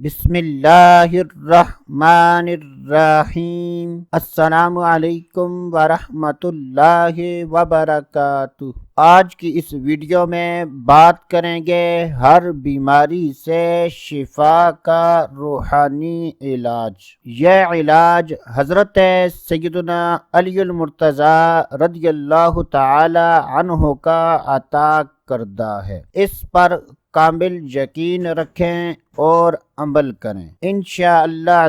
بسم اللہ الرحمن الرحیم۔ السلام علیکم ورحمۃ اللہ وبرکاتہ۔ آج کی اس ویڈیو میں بات کریں گے ہر بیماری سے شفا کا روحانی علاج۔ یہ علاج حضرت سیدنا علی المرتضیٰ رضی اللہ تعالی عنہ کا عطا کردہ ہے۔ اس پر کامل یقین رکھیں اور عمل کریں۔ انشاءاللہ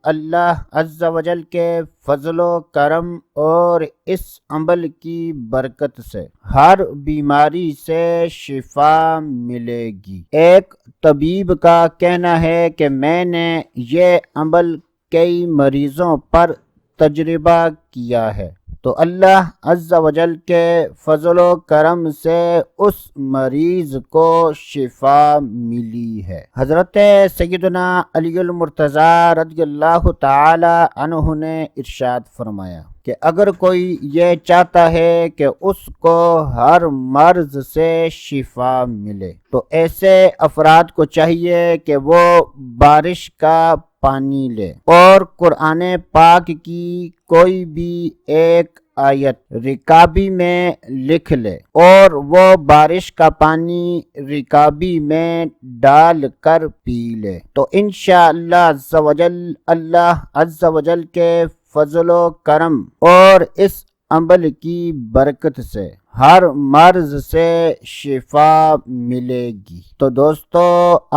اللہ عز و جل کے فضل و کرم اور اس عمل کی برکت سے ہر بیماری سے شفا ملے گی۔ ایک طبیب کا کہنا ہے کہ میں نے یہ عمل کئی مریضوں پر تجربہ کیا ہے تو اللہ عز و جل کے فضل و کرم سے اس مریض کو شفا ملی ہے۔ حضرت سیدنا علی المرتضیٰ رضی اللہ تعالی عنہ نے ارشاد فرمایا کہ اگر کوئی یہ چاہتا ہے کہ اس کو ہر مرض سے شفا ملے تو ایسے افراد کو چاہیے کہ وہ بارش کا پانی لے اور قرآن پاک کی کوئی بھی ایک آیت رکابی میں لکھ لے اور وہ بارش کا پانی رکابی میں ڈال کر پی لے تو انشاءاللہ اللہ عز و جل کے فضل و کرم اور اس عمل کی برکت سے ہر مرض سے شفا ملے گی۔ تو دوستو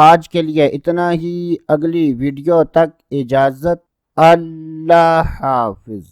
آج کے لیے اتنا ہی، اگلی ویڈیو تک اجازت، اللہ حافظ۔